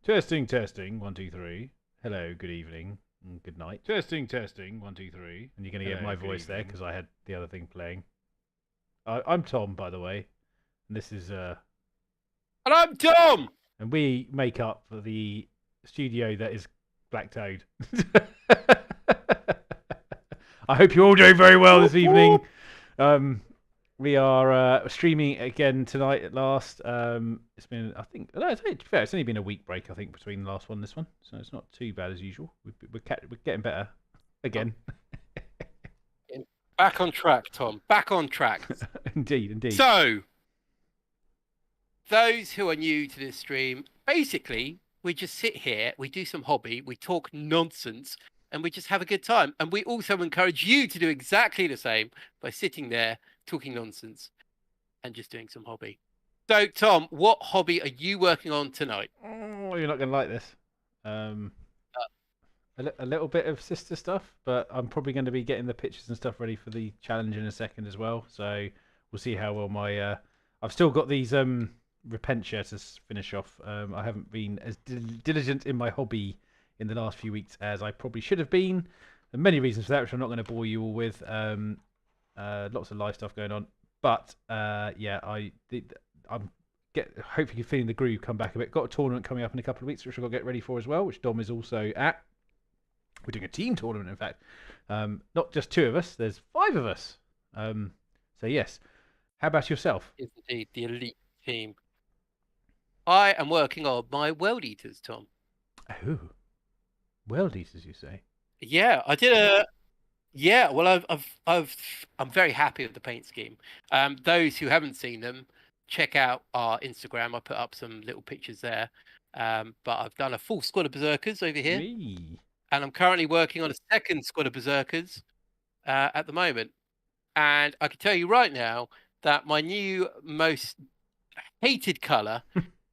Testing, testing. 1, 2, 3. Hello, good evening, and good night. Testing, testing. 1, 2, 3. And you're going to get my voice there because I had the other thing playing. I'm Tom, by the way, and this is And I'm Tom. and we make up for the studio that is Black Toad. I hope you're all doing very well this evening. We are streaming again tonight at last. It's been, I think, no, to be fair, it's only been a week break, I think, between the last one and this one, so it's not too bad as usual. We're getting better again. Back on track, Tom. Back on track. Indeed, indeed. So, those who are new to this stream, basically, we just sit here, we do some hobby, we talk nonsense, and we just have a good time. And we also encourage you to do exactly the same by sitting there, talking nonsense, and just doing some hobby. So, Tom, what hobby are you working on tonight? Oh, you're not going to like this. A little bit of sister stuff, but I'm probably going to be getting the pictures and stuff ready for the challenge in a second as well. So we'll see how well my I've still got these repentia to finish off. I haven't been as diligent in my hobby in the last few weeks as I probably should have been. There are many reasons for that, which I'm not going to bore you all with. Lots of live stuff going on, but yeah, I'm hopefully feeling the groove come back a bit. Got a tournament coming up in a couple of weeks, which I've got to get ready for as well, which Dom is also at. We're doing a team tournament, in fact. Not just 2 of us, there's 5 of us. So, yes. How about yourself? It's indeed the elite team. I am working on my World Eaters, Tom. Oh. World Eaters, you say? Yeah, I did a... Yeah, well, I'm very happy with the paint scheme. Those who haven't seen them, check out our Instagram. I put up some little pictures there. But I've done a full squad of Berserkers over here. Me. And I'm currently working on a second squad of Berserkers at the moment. And I can tell you right now that my new most hated color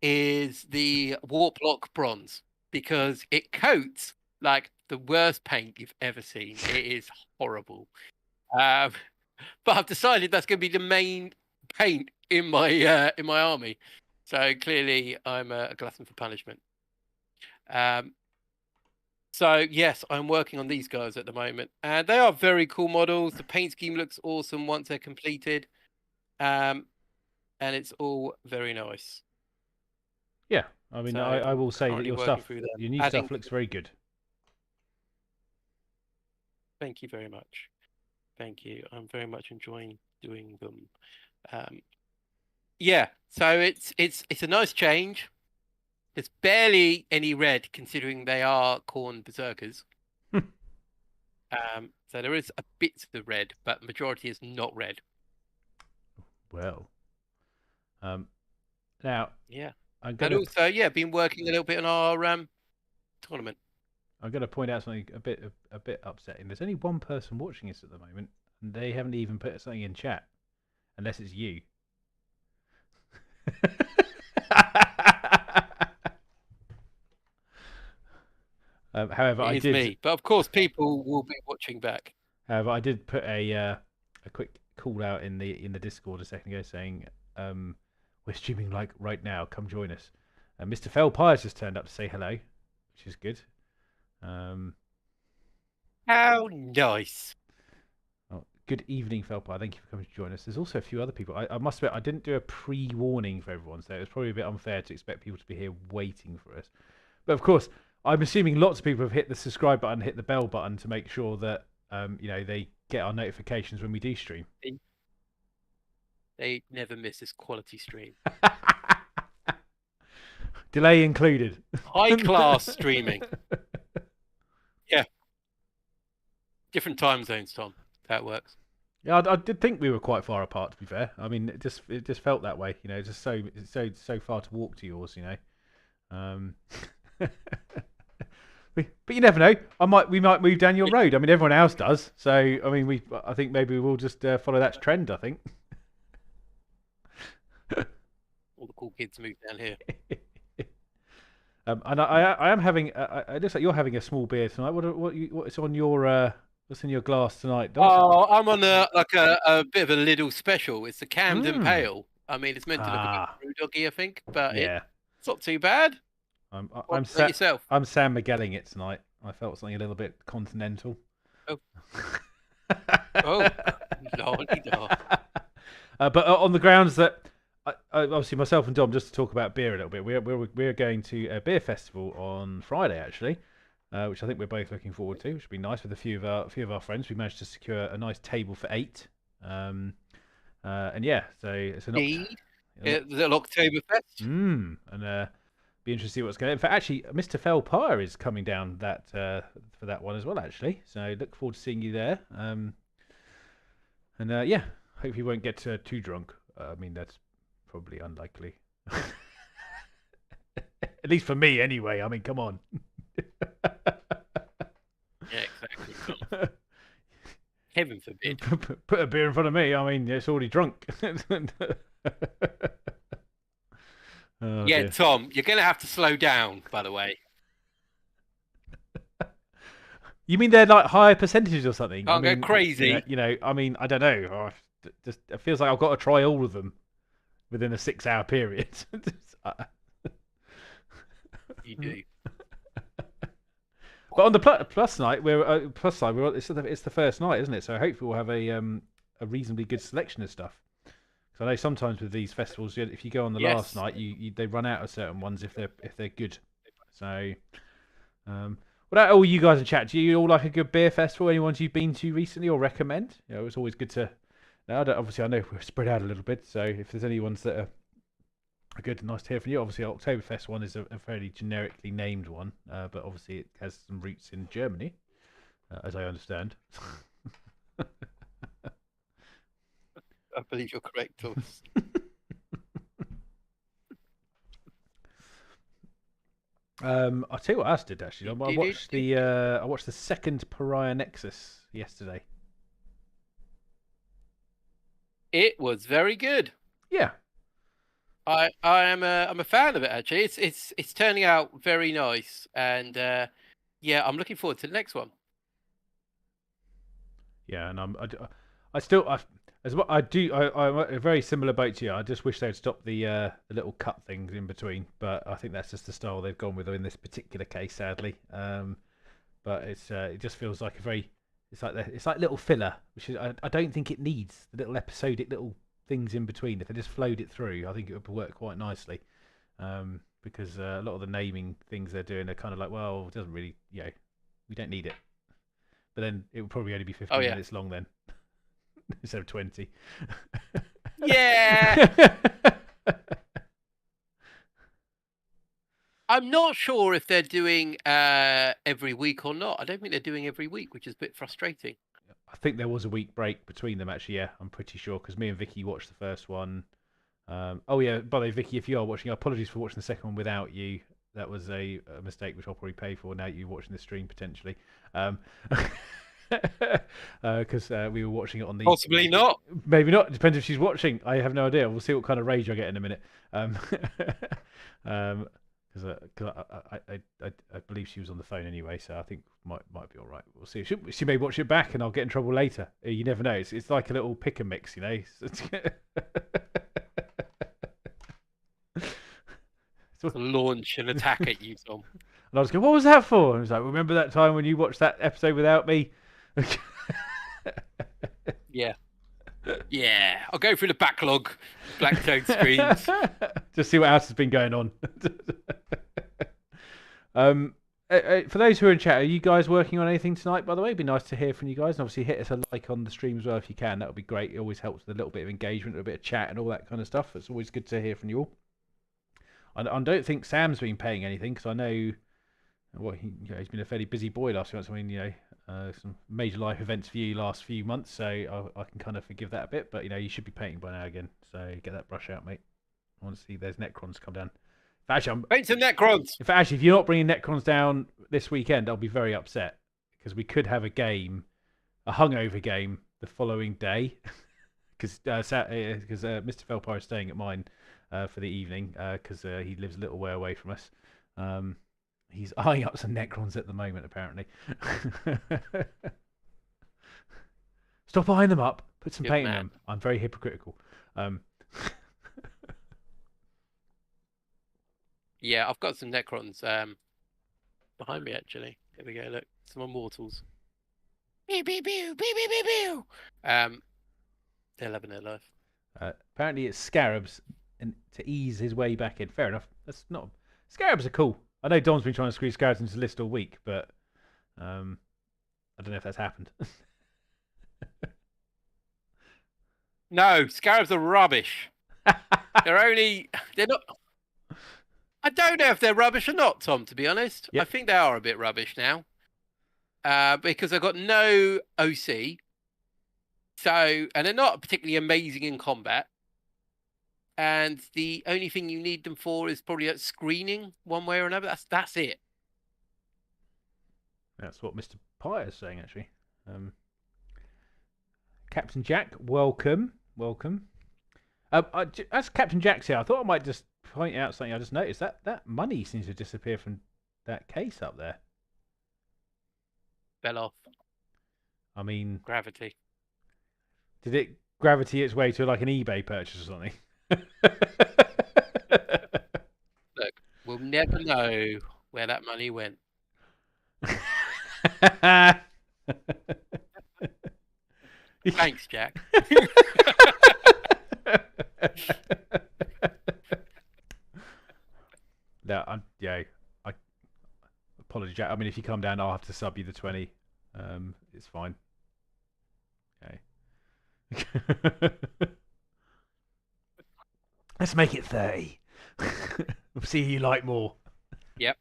is the Warp Lock Bronze, because it coats like the worst paint you've ever seen. It is horrible. But I've decided that's going to be the main paint in my army. So clearly I'm a glutton for punishment. So yes, I'm working on these guys at the moment, and they are very cool models. The paint scheme looks awesome once they're completed, and it's all very nice. Yeah, I mean, so I will say that your stuff, your new stuff looks very good. Thank you very much. Thank you. I'm very much enjoying doing them. Yeah, so it's a nice change. There's barely any red, considering they are Khorne Berserkers. So there is a bit of the red, but the majority is not red. Well, now, yeah, and also, yeah, been working a little bit on our tournament. I'm going to point out something a bit upsetting. There's only one person watching us at the moment, and they haven't even put something in chat, unless it's you. However, I did. Me, but of course, people will be watching back. However, I did put a quick call out in the Discord a second ago saying we're streaming like right now. Come join us. Mr. Felpire just turned up to say hello, which is good. How nice. Oh, good evening, Felpire. Thank you for coming to join us. There's also a few other people. I must admit, I didn't do a pre-warning for everyone, so it was probably a bit unfair to expect people to be here waiting for us. But of course, I'm assuming lots of people have hit the subscribe button, hit the bell button to make sure that they get our notifications when we do stream. They never miss this quality stream. Delay included. High class streaming. Yeah. Different time zones, Tom. That works. Yeah, I did think we were quite far apart. To be fair, I mean, it just felt that way. Just so far to walk to yours. But you never know. We might move down your road. I mean, everyone else does. So I mean, I think maybe we'll just follow that trend. I think. All the cool kids move down here. And I am having. It looks like you're having a small beer tonight. What's on your what's in your glass tonight, Dom? Oh, I'm on a bit of a little special. It's the Camden Pale. I mean, it's meant to look a bit brew doggy, I think, but yeah, it's not too bad. What about yourself? I'm Sam McGelling it tonight. I felt something a little bit continental. Oh, oh, lordy dog. But on the grounds that obviously myself and Dom, just to talk about beer a little bit, we're going to a beer festival on Friday actually, which I think we're both looking forward to. Which would be nice with a few of our friends. We managed to secure a nice table for 8, and yeah, so it's Indeed. Little Oktoberfest. and be interested to see what's going. In fact, actually, Mr. Felpire is coming down that for that one as well. Actually, so look forward to seeing you there. And yeah, hope you won't get too drunk. I mean, that's probably unlikely. At least for me, anyway. I mean, come on. Yeah, exactly. Heaven forbid. Put a beer in front of me. I mean, it's already drunk. Oh, yeah, dear. Tom, you're going to have to slow down, by the way. You mean they're like higher percentages or something? Can't go crazy. You know, I mean, I don't know. Just it feels like I've got to try all of them within a 6-hour period. You do. But on the plus side, it's the first night, isn't it? So hopefully we'll have a reasonably good selection of stuff. Because I know sometimes with these festivals, if you go on the last night, they run out of certain ones if they're good. So, what about all you guys in chat? Do you all like a good beer festival? Any ones you've been to recently or recommend? You know, it's always good to. Now, obviously, I know we're spread out a little bit, so if there's any ones that are good, nice to hear from you. Obviously, Oktoberfest one is a fairly generically named one, but obviously it has some roots in Germany, as I understand. I believe you're correct, Thomas. I'll tell you what else I did actually. I watched the second Pariah Nexus yesterday. It was very good. Yeah. I'm a fan of it actually. It's turning out very nice, and yeah, I'm looking forward to the next one. Yeah, and I'm a very similar boat to you. I just wish they'd stop the little cut things in between, but I think that's just the style they've gone with in this particular case, sadly. But it just feels like it's like little filler, which is I don't think it needs the little episodic little things in between. If they just flowed it through, I think it would work quite nicely. Because a lot of the naming things they're doing are kind of like, well, it doesn't really, we don't need it. But then it would probably only be 15 minutes long then, instead of 20. Yeah. I'm not sure if they're doing every week or not. I don't think they're doing every week, which is a bit frustrating. I think there was a week break between them, actually. Yeah, I'm pretty sure because me and Vicky watched the first one. Oh yeah, by the way, Vicky, if you are watching, apologies for watching the second one without you. That was a mistake which I'll probably pay for now. You're watching the stream potentially, because we were watching it on the. Possibly not. Maybe not. Depends if she's watching. I have no idea. We'll see what kind of rage I get in a minute. Because I believe she was on the phone anyway, so I think might be all right. We'll see. She may watch it back, and I'll get in trouble later. You never know. It's like a little pick and mix, you know. To launch an attack at you, Tom. And I was going, "What was that for?" And I was like, "Remember that time when you watched that episode without me?" Yeah. Yeah, I'll go through the backlog, Black Toad screens. Just see what else has been going on. For those who are in chat, are you guys working on anything tonight, by the way? It'd be nice to hear from you guys. And obviously hit us a like on the stream as well if you can. That would be great. It always helps with a little bit of engagement, a bit of chat and all that kind of stuff. It's always good to hear from you all. I don't think Sam's been paying anything because I know he's been a fairly busy boy last few months. I mean, some major life events for you last few months, so I can kind of forgive that a bit. But you should be painting by now again, so get that brush out, mate. I want to see those Necrons come down. Actually, paint some Necrons. If you're not bringing Necrons down this weekend, I'll be very upset because we could have a hungover game the following day because Mr. Felpire is staying at mine for the evening because he lives a little way away from us. He's eyeing up some Necrons at the moment, apparently. Stop eyeing them up. Put some paint on them. I'm very hypocritical. Yeah, I've got some Necrons behind me actually. Here we go. Look, some Immortals. Pew, pew, pew, pew, pew, pew, pew. They're loving their life. Apparently, it's Scarabs, and to ease his way back in. Fair enough. That's not. Scarabs are cool. I know Dom's been trying to squeeze Scarabs into the list all week, but I don't know if that's happened. No, Scarabs are rubbish. They're not. I don't know if they're rubbish or not, Tom, to be honest. Yep. I think they are a bit rubbish now. Because I've got no OC. And they're not particularly amazing in combat. And the only thing you need them for is probably screening one way or another. That's it. That's what Mr. Pye is saying, actually. Captain Jack, welcome. As Captain Jack's here, I thought I might just point out something I just noticed. That money seems to disappear from that case up there. Fell off. I mean, gravity. Did it gravity its way to like an eBay purchase or something? Look, we'll never know where that money went. Thanks, Jack. No, I apologize, Jack. I mean, if you come down, I'll have to sub you the 20. It's fine. Okay. Let's make it 30. We'll see who you like more. Yep.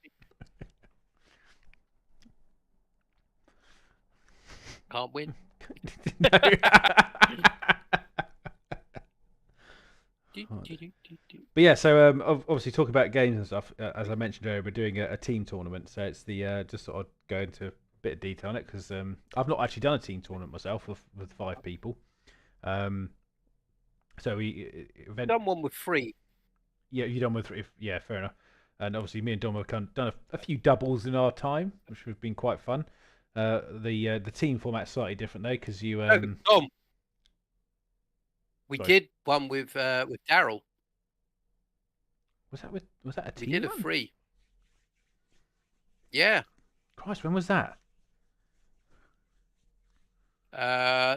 Can't win. But yeah, so obviously talking about games and stuff, as I mentioned earlier, we're doing a team tournament. So it's the just sort of go into a bit of detail on it because I've not actually done a team tournament myself with 5 people. So we done one with 3. Yeah, you done with 3. Yeah, fair enough. And obviously, me and Dom have done a few doubles in our time, which have been quite fun. The team format's slightly different though, because you Dom. We did one with Daryl. Was that a team? We did a 3. Yeah. Christ, when was that?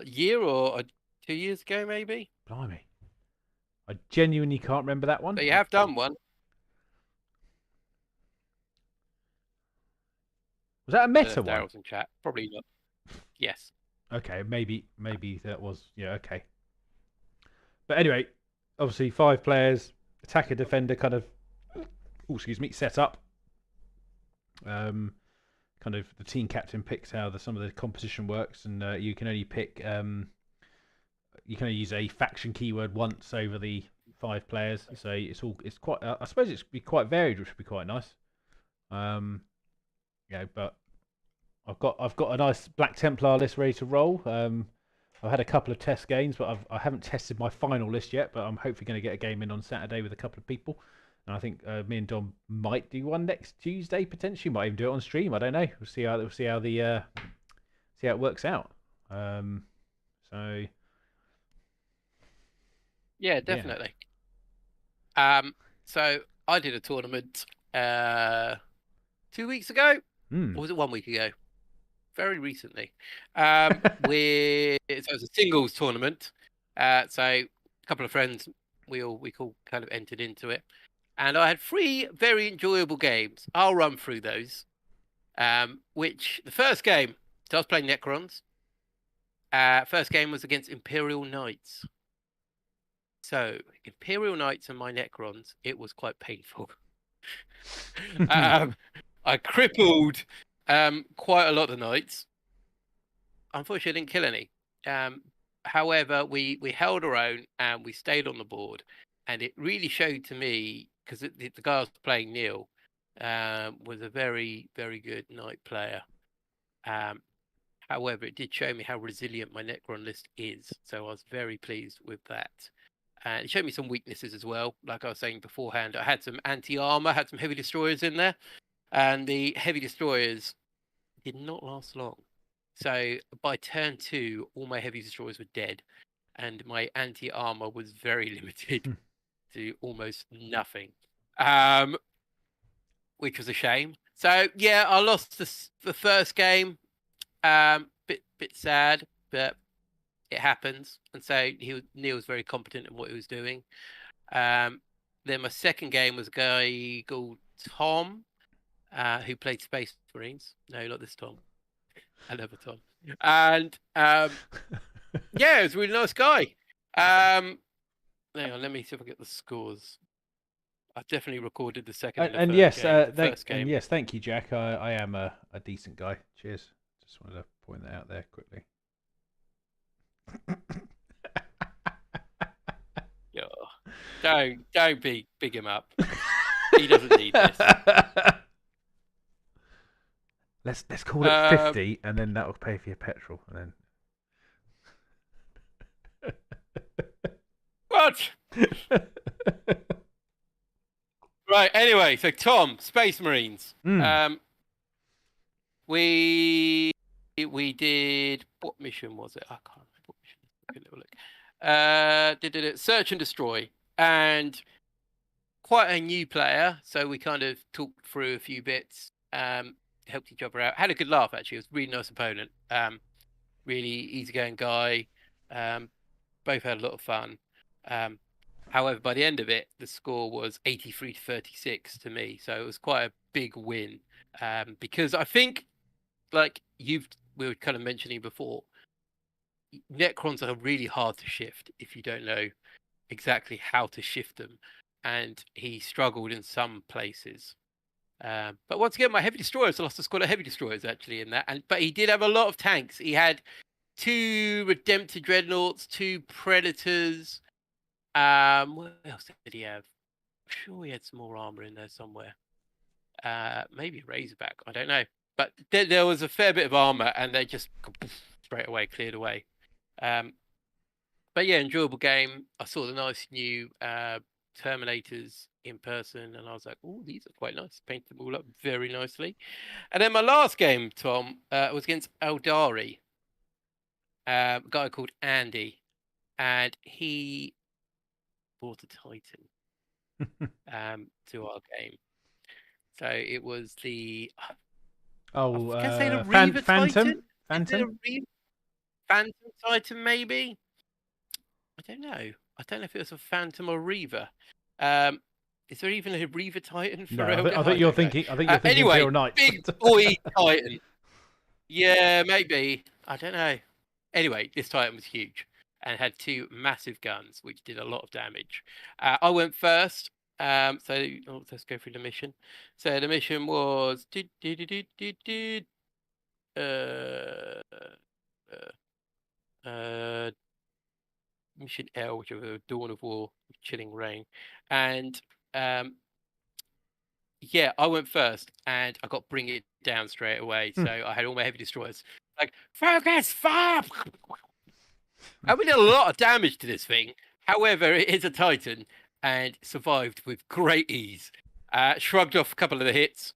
Year or 2 years ago, maybe. Blimey. I genuinely can't remember that one. But you have done one. Was that a meta one? Daryl's in chat. Probably not. Yes. Okay, maybe that was. Yeah, okay. But anyway, obviously 5 players, attacker, defender, kind of. Oh, excuse me, set up. Kind of the team captain picks how some of the composition works, and you can only pick. You can only use a faction keyword once over the 5 players, so it's quite. I suppose it's be quite varied, which would be quite nice. Yeah, but I've got a nice Black Templar list ready to roll. I've had a couple of test games, but I haven't tested my final list yet. But I'm hopefully going to get a game in on Saturday with a couple of people, and I think me and Dom might do one next Tuesday potentially. Might even do it on stream. I don't know. We'll see how it works out. So. Yeah, definitely. Yeah. So I did a tournament 2 weeks ago. Or was it 1 week ago? Very recently. So it was a singles tournament. So a couple of friends, we all kind of entered into it. And I had 3 very enjoyable games. I'll run through those. Which the first game, so I was playing Necrons. First game was against Imperial Knights. So Imperial Knights and my Necrons, it was quite painful. I crippled quite a lot of Knights. Unfortunately, I didn't kill any. However, we held our own and we stayed on the board. And it really showed to me, because the guy I was playing, Neil, was a very, very good Knight player. However, it did show me how resilient my Necron list is. So I was very pleased with that. And it showed me some weaknesses as well. Like I was saying beforehand, I had some anti-armor, had some heavy destroyers in there. And the heavy destroyers did not last long. So by turn 2, all my heavy destroyers were dead. And my anti-armor was very limited to almost nothing. which was a shame. So yeah, I lost the first game. Bit sad, but it happens. And so Neil was very competent in what he was doing. Then my second game was a guy called Tom, who played Space Marines. No, not this Tom. Another Tom. And yeah, it was a really nice guy. Hang on, let me see if I get the scores. I definitely recorded the second and the and third yes, game. The first game. and yes, thank you, Jack. I am a decent guy. Cheers. Just wanted to point that out there quickly. Don't big him up. He doesn't need this. Let's call it 50, and then that'll pay for your petrol, and then. What? Right. Anyway, so Tom, Space Marines. We did, what mission was it? I can't remember what mission. Did it Search and Destroy, and quite a new player, so we kind of talked through a few bits, helped each other out, had a good laugh actually. It was a really nice opponent, really easygoing guy, both had a lot of fun. However, by the end of it, the score was 83-36 to me, so it was quite a big win, because I think, like we were kind of mentioning before, Necrons are really hard to shift if you don't know exactly how to shift them, and he struggled in some places. But once again, my heavy destroyers, I lost a squad of heavy destroyers actually in that, but he did have a lot of tanks. He had 2 Redemptor Dreadnoughts, 2 Predators. What else did he have? I'm sure he had some more armor in there somewhere. Maybe a Razorback, I don't know. But there was a fair bit of armor, and they just straight away cleared away. But yeah, enjoyable game. I saw the nice new Terminators in person, and I was like, oh, these are quite nice. Painted them all up very nicely. And then my last game, Tom, was against Eldari, a guy called Andy, and he brought a Titan to our game. So it was the I was gonna say the Reaver Phantom. Phantom Titan, maybe. I don't know. I don't know if it was a Phantom or Reaver. Is there even a Reaver Titan for Eldar? I think you're thinking. I think you're thinking anyway, Imperial Knights. Big boy Titan. Yeah, maybe. I don't know. Anyway, this Titan was huge and had 2 massive guns, which did a lot of damage. I went first. So let's go through the mission. So the mission was Mission L, which was Dawn of War, Chilling Rain, and yeah, I went first, and I got Bring It Down straight away. So I had all my heavy destroyers like focus fire. I did a lot of damage to this thing. However, it is a Titan and survived with great ease. Shrugged off a couple of the hits,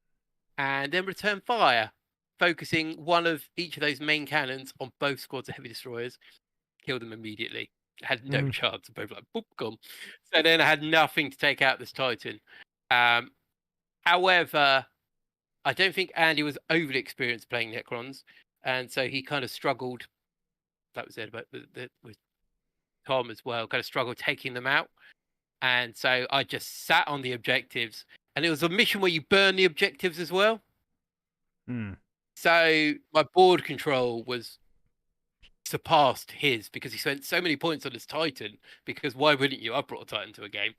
and then returned fire, focusing one of each of those main cannons on both squads of heavy destroyers. Killed them immediately. Had no chance. Both like boop gone. So then I had nothing to take out this Titan. However, I don't think Andy was overly experienced playing Necrons, and so he kind of struggled. That was it, but with Tom as well, kind of struggled taking them out. And so I just sat on the objectives, and it was a mission where you burn the objectives as well. So my board control was surpassed his because he spent so many points on his Titan. Because why wouldn't you? I brought a Titan to a game,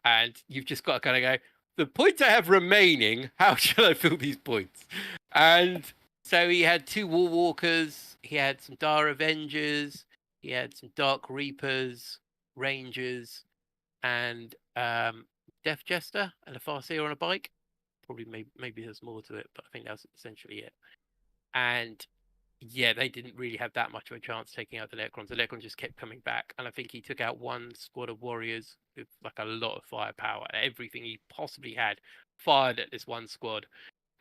and you've just got to kind of go, the points I have remaining, how shall I fill these points? And so he had 2 War Walkers, he had some Dire Avengers, he had some Dark Reapers, Rangers, and Death Jester, and a Farseer on a bike. Probably maybe there's more to it, but I think that was essentially it. And yeah, they didn't really have that much of a chance taking out the Necrons. The Necrons just kept coming back, and I think he took out 1 squad of warriors with like a lot of firepower. Everything he possibly had fired at this 1 squad,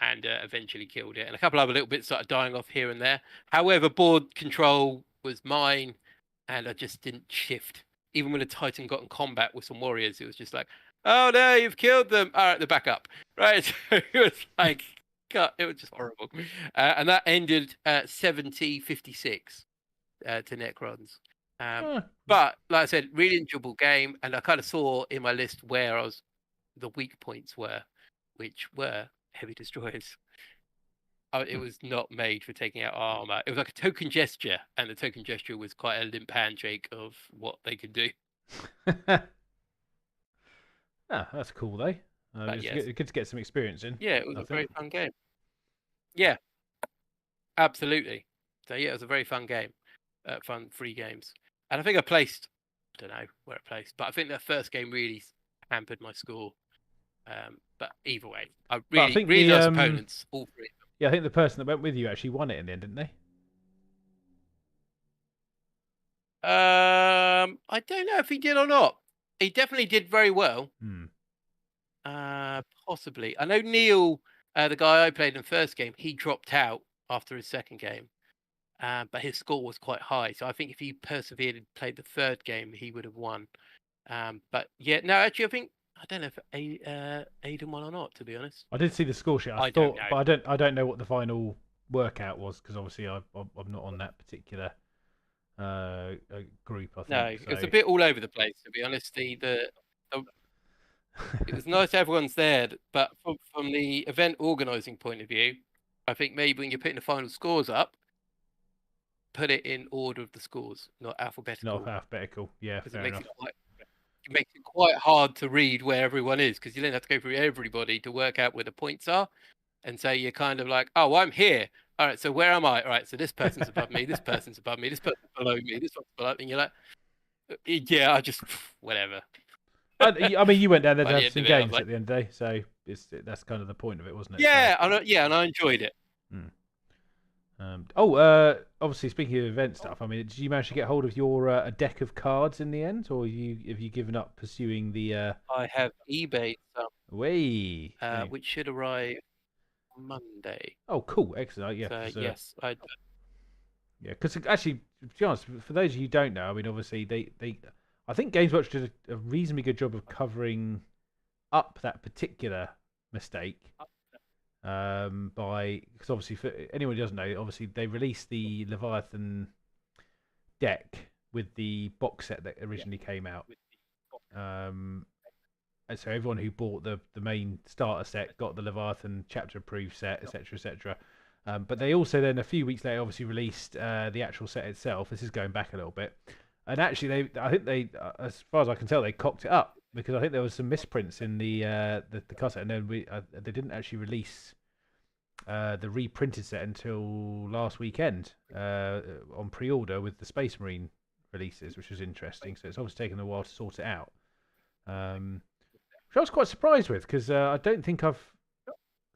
and eventually killed it. And a couple other little bits started dying off here and there. However, board control was mine, and I just didn't shift. Even when a Titan got in combat with some warriors, it was just like, Oh no, you've killed them. All right, they're back up. Right. So it was like, God, it was just horrible. And that ended at 70-56 to Necrons. But like I said, really enjoyable game, and I kind of saw in my list where the weak points were, which were heavy destroyers. It was not made for taking out armor. It was like a token gesture, and the token gesture was quite a limp handshake of what they could do. That's cool though. It's Yes. good to get some experience in. Yeah, it was a very fun game. Yeah, absolutely. So yeah, it was a very fun game, fun free games, and I think I placed. I don't know where I placed, but I think that first game really hampered my score. But either way, I really, really nice opponents, all three. Yeah, I think the person that went with you actually won it in the end, didn't they? I don't know if he did or not. He definitely did very well. Possibly. I know Neil, the guy I played in the first game, he dropped out after his second game. But his score was quite high. So I think if he persevered and played the third game, he would have won. But yeah, no, actually, I don't know if Aiden won or not, to be honest. I did see the score sheet. I thought, but I don't know what the final workout was because obviously I'm not on that particular group. I think no, it was a bit all over the place, to be honest. It was nice everyone's there, but from the event organising point of view, I think maybe when you're putting the final scores up, put it in order of the scores, not alphabetical. Not alphabetical, yeah, fair enough. It makes it quite hard to read where everyone is because you then have to go through everybody to work out where the points are. And so you're kind of like, oh, I'm here. All right, so where am I? All right, so this person's above me, this person's above me, this person's below me, this one's below me. And you're like, yeah, I just, whatever. I mean, you went down there to have some games at the end of the day, so that's kind of the point of it, wasn't it? Yeah, and I enjoyed it. Obviously, speaking of event stuff, I mean, did you manage to get hold of your a deck of cards in the end, or have you given up pursuing the? I have eBay some, which should arrive Monday. Oh, cool, excellent. Yeah, yes, I. Yeah, because actually, to be honest, for those of you who don't know, I mean, obviously I think Games Watch did a reasonably good job of covering up that particular mistake. Because obviously, for anyone who doesn't know, obviously they released the Leviathan deck with the box set that originally came out. And so everyone who bought the main starter set got the Leviathan chapter approved set, etc., etc. But they also then a few weeks later obviously released the actual set itself. This is going back a little bit, and actually I think they, as far as I can tell, they cocked it up because I think there was some misprints in the card set, and then they didn't actually release the reprinted set until last weekend on pre-order with the Space Marine releases, which was interesting. So it's obviously taken a while to sort it out. Which I was quite surprised with because I don't think I've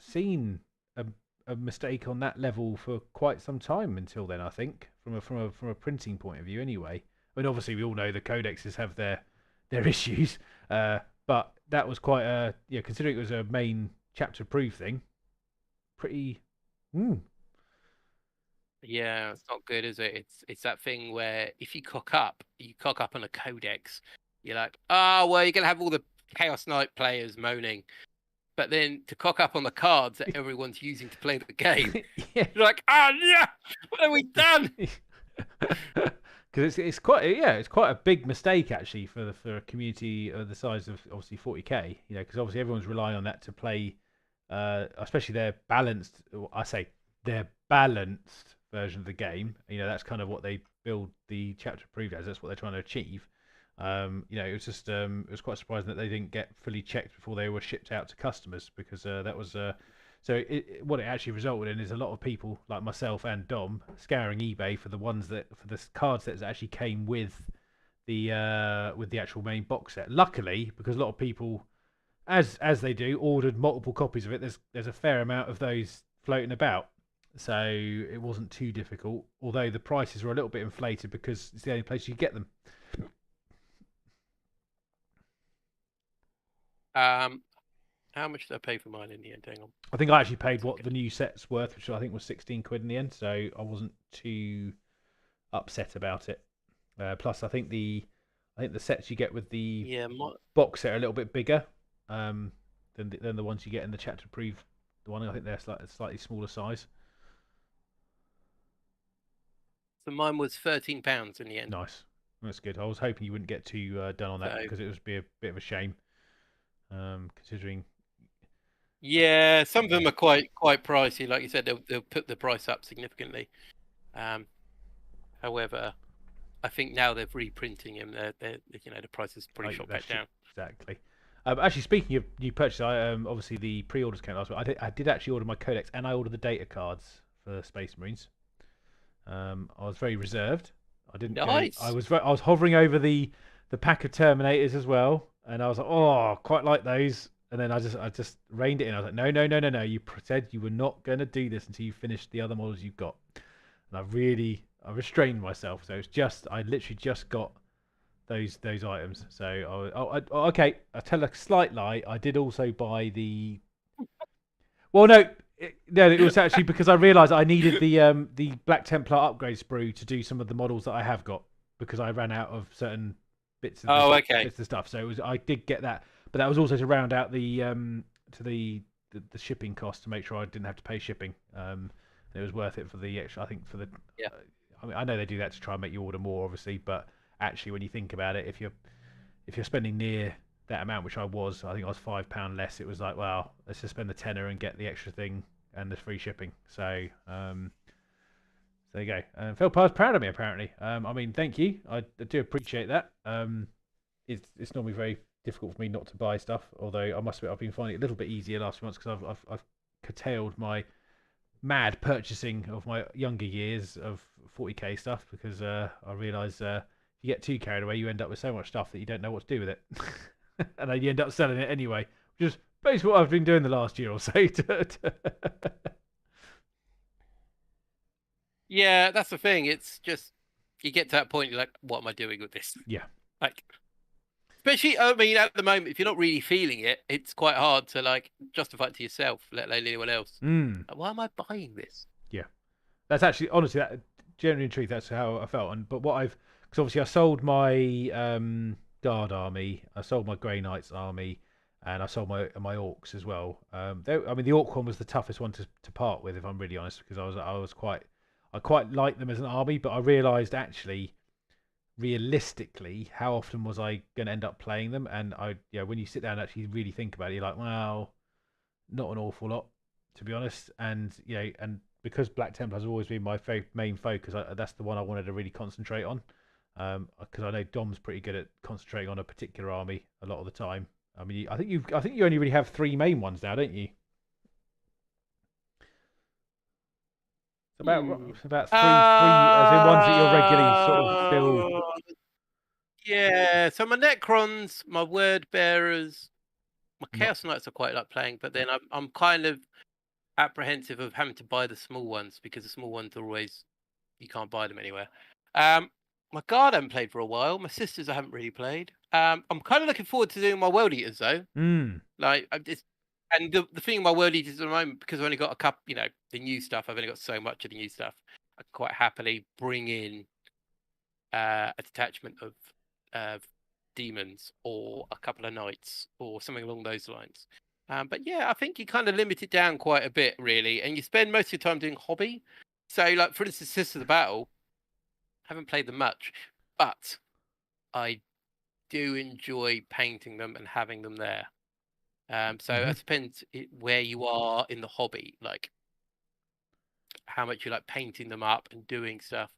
seen a mistake on that level for quite some time until then. I think from a printing point of view, anyway. I mean, obviously we all know the codexes have their issues, but that was quite considering it was a main chapter proof thing. Pretty. Yeah, it's not good, is it? It's that thing where if you cock up on a codex, you're like, oh well, you're gonna have all the Chaos Knight players moaning. But then to cock up on the cards that everyone's using to play the game, you're like, oh yeah, what have we done? Because it's quite a big mistake actually for a community of the size of obviously 40k. You know, because obviously everyone's relying on that to play, especially their balanced. I say their balanced version of the game. You know, that's kind of what they build the chapter approved as. That's what they're trying to achieve. It was just it was quite surprising that they didn't get fully checked before they were shipped out to customers because that was what it actually resulted in is a lot of people like myself and Dom scouring eBay for the card sets that actually came with the actual main box set. Luckily, because a lot of people, as they do, ordered multiple copies of it. There's a fair amount of those floating about. So it wasn't too difficult, although the prices were a little bit inflated because it's the only place you get them. How much did I pay for mine in the end? Hang on. I think I actually paid what the new set's worth, which I think was 16 quid in the end, so I wasn't too upset about it. Plus, I think the sets you get with the box set are a little bit bigger, than the ones you get in the chapter proof. The one I think they're slightly smaller size. So mine was £13 in the end. Nice, that's good. I was hoping you wouldn't get too done on that So, because it would be a bit of a shame, considering. yeah, some of them are quite pricey. Like you said, they'll put the price up significantly. However, I think now they're reprinting them. They're the price is pretty shot back down. Exactly. Actually, speaking of new purchases, obviously the pre-orders came last week. I did actually order my codex and I ordered the data cards for Space Marines. I was very reserved. I didn't. Nice. I was hovering over the pack of Terminators as well, and I was like, oh, quite like those. And then I just reined it in. I was like, no. You said you were not going to do this until you finished the other models you've got. And I restrained myself. So it's just I literally just got those items. So okay. I'll tell a slight lie. I did also buy the. Well, no, it was actually because I realised I needed the Black Templar upgrade sprue to do some of the models that I have got because I ran out of certain bits of bits of stuff. So I did get that, but that was also to round out the shipping cost to make sure I didn't have to pay shipping. It was worth it for the extra. I think for the I mean, I know they do that to try and make you order more, obviously, but actually, when you think about it, if you're spending near that amount, which I think I was £5 less. It was like, well, let's just spend the tenner and get the extra thing and the free shipping. So there you go. Phil Parr's proud of me, apparently. I mean, thank you. I do appreciate that. It's normally very difficult for me not to buy stuff, although I must admit I've been finding it a little bit easier last few months because I've curtailed my mad purchasing of my younger years of 40k stuff because I realise if you get too carried away, you end up with so much stuff that you don't know what to do with it. And then you end up selling it anyway, which is basically what I've been doing the last year or so. Yeah, that's the thing. It's just you get to that point, you're like, what am I doing with this? Yeah. Like, especially, I mean, at the moment, if you're not really feeling it, it's quite hard to like justify it to yourself, let alone anyone else. Like, why am I buying this? Yeah, that's actually honestly, that genuinely in truth, that's how I felt. But because obviously I sold my Guard army, I sold my Grey Knights army, and I sold my Orcs as well. I mean, the Orc one was the toughest one to part with, if I'm really honest, because I quite liked them as an army, but I realised actually, realistically, how often was I going to end up playing them? And when you sit down and actually really think about it, you're like, well, not an awful lot, to be honest. And and because Black Templar has always been my main focus, that's the one I wanted to really concentrate on. Because I know Dom's pretty good at concentrating on a particular army a lot of the time. I mean, I think you only really have 3 main ones now, don't you? About three as in ones that you're regularly sort of still. Yeah, so my Necrons, my Word Bearers, my Chaos Knights I quite like playing, but then I'm kind of apprehensive of having to buy the small ones because the small ones are always you can't buy them anywhere. My Guard I haven't played for a while. My Sisters I haven't really played. I'm kind of looking forward to doing my World Eaters though. Like and the thing with my World Eaters at the moment, because I've only got a couple, the new stuff. I've only got so much of the new stuff. I quite happily bring in a detachment of demons or a couple of knights or something along those lines. But yeah, I think you kind of limit it down quite a bit, really, and you spend most of your time doing hobby. So, like for instance, Sisters of the Battle, I haven't played them much, but I do enjoy painting them and having them there. So it depends where you are in the hobby, like how much you like painting them up and doing stuff,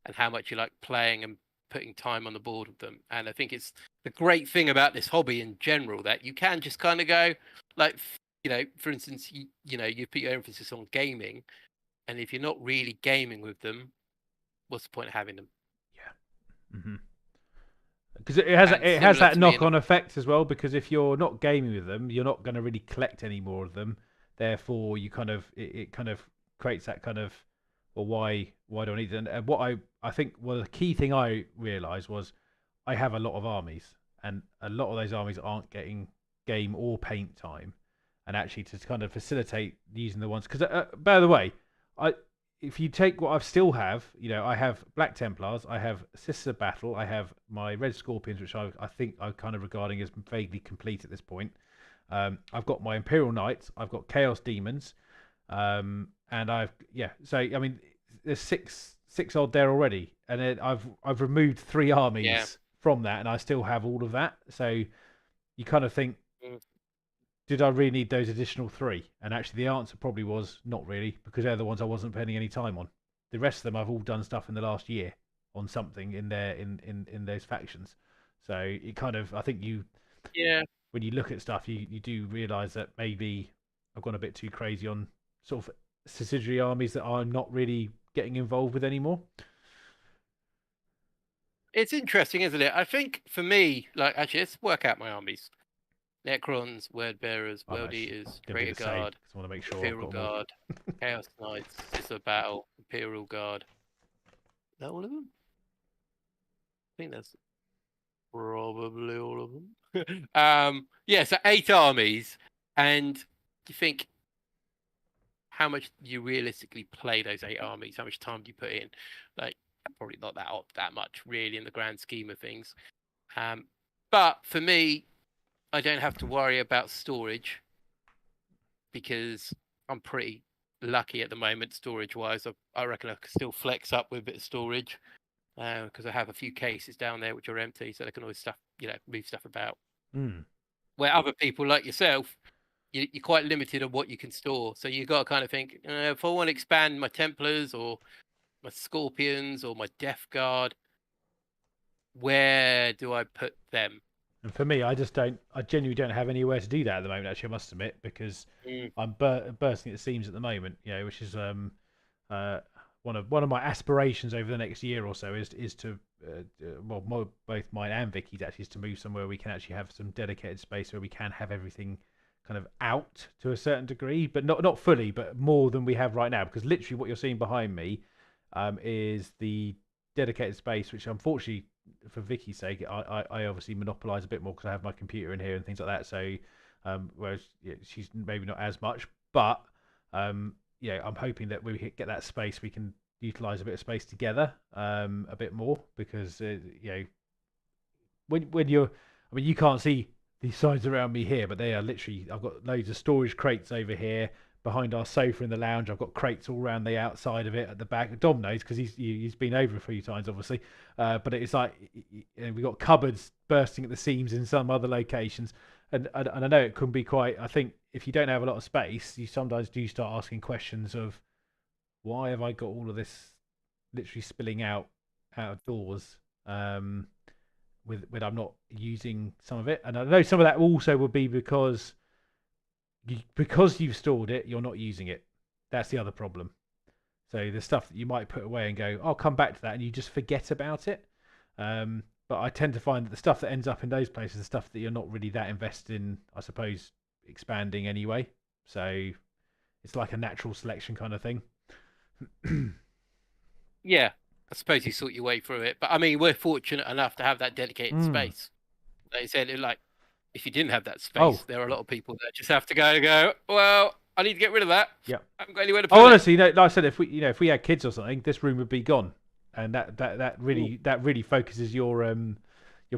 and how much you like playing and putting time on the board with them. And I think it's the great thing about this hobby in general that you can just kind of go, like, for instance, you put your emphasis on gaming, and if you're not really gaming with them, what's the point of having them? Yeah. Because it has that knock-on effect as well. Because if you're not gaming with them, you're not going to really collect any more of them. Therefore, you it kind of creates that kind of, well, why do I need them? And what I think, well, the key thing I realised was I have a lot of armies, and a lot of those armies aren't getting game or paint time, and actually to kind of facilitate using the ones. Because by the way, if you take what I still have, I have Black Templars, I have Sisters of Battle, I have my Red Scorpions, which I think I'm kind of regarding as vaguely complete at this point. I've got my Imperial Knights, I've got Chaos Demons, and I've So I mean, there's six odd there already, and then I've removed 3 armies from that, and I still have all of that. So you kind of think, did I really need those additional 3? And actually, the answer probably was not really, because they're the ones I wasn't spending any time on. The rest of them, I've all done stuff in the last year on something in there in those factions. So it kind of, I think when you look at stuff, you do realise that maybe I've gone a bit too crazy on sort of subsidiary armies that I'm not really getting involved with anymore. It's interesting, isn't it? I think for me, like, actually, let's work out my armies. Necrons, Word Bearers, World Eaters, Greater Guard, I want to make sure Imperial Guard, Chaos Knights, Scissor Battle, Imperial Guard. Is that all of them? I think that's probably all of them. So 8 armies, and you think how much do you realistically play those 8 armies? How much time do you put in? Like, probably not that much, really, in the grand scheme of things. But for me, I don't have to worry about storage because I'm pretty lucky at the moment, storage-wise. I reckon I can still flex up with a bit of storage because I have a few cases down there which are empty, so they can always move stuff about. Where other people like yourself, you're quite limited on what you can store. So you've got to kind of think, if I want to expand my Templars or my Scorpions or my Death Guard, where do I put them? And for me, I genuinely don't have anywhere to do that at the moment, actually, I must admit, because I'm bursting at the seams at the moment, which is one of my aspirations over the next year or so is to, both mine and Vicky's actually, is to move somewhere we can actually have some dedicated space where we can have everything kind of out to a certain degree, but not fully, but more than we have right now, because literally what you're seeing behind me is the dedicated space, which unfortunately, for Vicky's sake, I obviously monopolize a bit more because I have my computer in here and things like that. So, whereas she's maybe not as much, but I'm hoping that we get that space, we can utilize a bit of space together, a bit more, because when you're, I mean, you can't see these sides around me here, but they are literally, I've got loads of storage crates over here. Behind our sofa in the lounge, I've got crates all around the outside of it at the back. Dom knows because he's been over a few times, obviously. But it's like we've got cupboards bursting at the seams in some other locations, and I know it can be quite. I think if you don't have a lot of space, you sometimes do start asking questions of why have I got all of this literally spilling out of doors when I'm not using some of it. And I know some of that also would be because you've stored it, you're not using it. That's the other problem. So the stuff that you might put away and go, I'll come back to that, and you just forget about it. But I tend to find that the stuff that ends up in those places is stuff that you're not really that invested in, I suppose, expanding anyway. So it's like a natural selection kind of thing. Yeah, I suppose you sort your way through it. But I mean, we're fortunate enough to have that dedicated space. Like you said, if you didn't have that space, there are a lot of people that just have to go, well, I need to get rid of that. Yeah. I haven't got anywhere to put it. Honestly, like I said, if we had kids or something, this room would be gone. And that really focuses your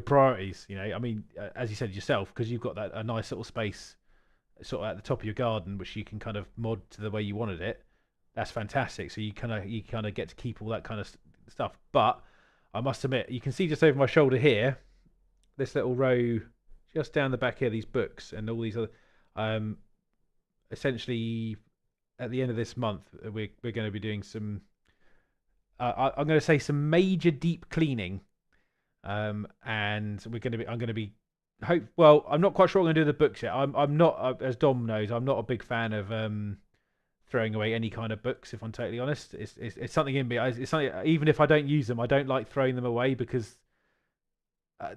priorities, I mean, as you said yourself, because you've got a nice little space sort of at the top of your garden, which you can kind of mod to the way you wanted it. That's fantastic. So you kind of get to keep all that kind of stuff. But I must admit, you can see just over my shoulder here, this little row just down the back here, these books and all these other. Essentially, at the end of this month, we're going to be doing some. I'm going to say some major deep cleaning, and I'm going to be. Well, I'm not quite sure what I'm going to do with the books yet. I'm not, as Dom knows, I'm not a big fan of throwing away any kind of books. If I'm totally honest, it's something in me. It's something, even if I don't use them, I don't like throwing them away because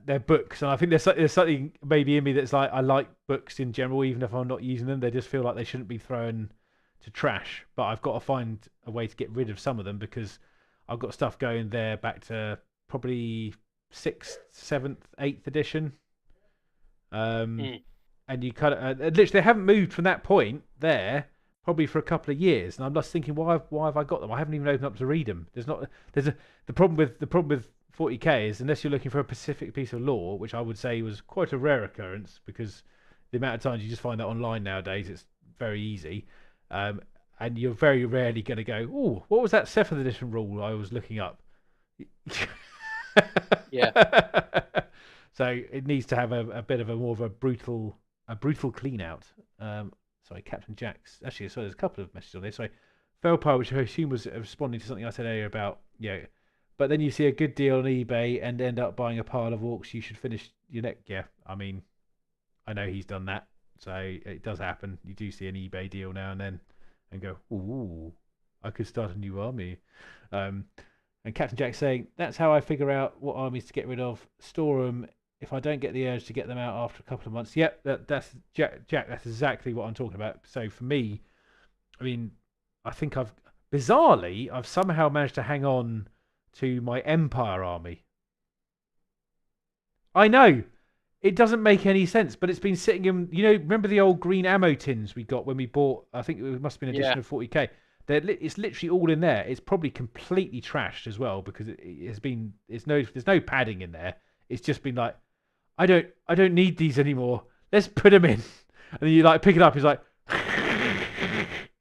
they're books, and I think there's something maybe in me that's like I like books in general, even if I'm not using them. They just feel like they shouldn't be thrown to trash. But I've got to find a way to get rid of some of them because I've got stuff going there back to probably 6th, 7th, 8th edition. And you kind of literally they haven't moved from that point there probably for a couple of years, and I'm just thinking why have I got them? I haven't even opened up to read them. The problem with 40k is unless you're looking for a specific piece of lore, which I would say was quite a rare occurrence because the amount of times you just find that online nowadays, it's very easy. And you're very rarely going to go, oh, what was that 7th edition rule I was looking up? Yeah. So it needs to have a bit of a more of a brutal clean out. Sorry, Captain Jack's. Actually, so there's a couple of messages on this. Sorry, Felpire, which I assume was responding to something I said earlier about, but then you see a good deal on eBay and end up buying a pile of orcs. You should finish your neck. Yeah, I mean, I know he's done that, so it does happen. You do see an eBay deal now and then, and go, ooh, I could start a new army. And Captain Jack saying, that's how I figure out what armies to get rid of. Store them if I don't get the urge to get them out after a couple of months. Yep, that's Jack. That's exactly what I'm talking about. So for me, I mean, I think bizarrely, I've somehow managed to hang on to my Empire army. I know. It doesn't make any sense, but it's been sitting in, remember the old green ammo tins we got when we bought, I think it must have been an edition of 40k. It's literally all in there. It's probably completely trashed as well because there's no padding in there. It's just been like, I don't need these anymore. Let's put them in. And then you like pick it up. It's like,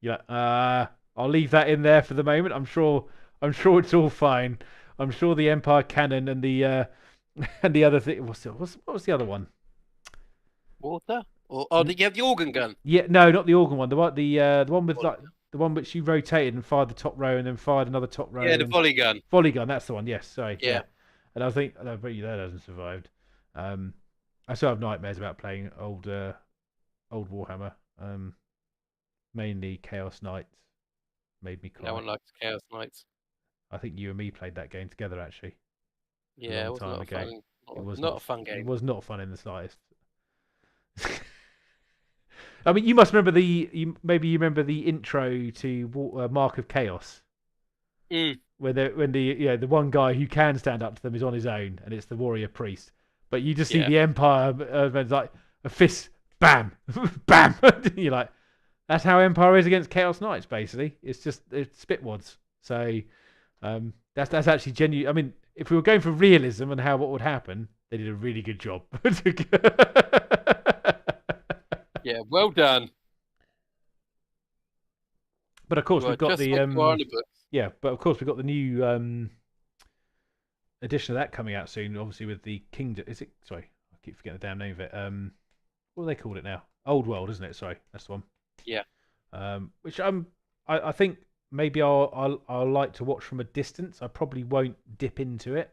you're like, I'll leave that in there for the moment. I'm sure it's all fine. I'm sure the Empire cannon and the and the other thing. What was the other one? Water? Or did you have the organ gun? Yeah, no, not the organ one. The one with like the one which you rotated and fired the top row and then fired another top row. Yeah, the volley gun. Volley gun, that's the one. Yes, sorry. Yeah. And I think I bet you that hasn't survived. I still have nightmares about playing old Warhammer. Mainly Chaos Knights made me cry. No one likes Chaos Knights. I think you and me played that game together actually. Yeah, it was not fun. It was not a fun game. It was not fun in the slightest. I mean, you must remember maybe you remember the intro to Mark of Chaos. Mm. When the one guy who can stand up to them is on his own, and it's the warrior priest. But you just see the Empire like a fist, bam, bam. You're like, that's how Empire is against Chaos Knights. Basically, it's spitwads. So that's actually genuine. I mean, if we were going for realism and what would happen, they did a really good job. Yeah, well done. But of course, we've got the but of course we've got the new edition of that coming out soon. Obviously, with the Kingdom. Is it? Sorry, I keep forgetting the damn name of it. What do they called it now? Old World, isn't it? Sorry, that's the one. Yeah. Which I think maybe I'll like to watch from a distance. I probably won't dip into it.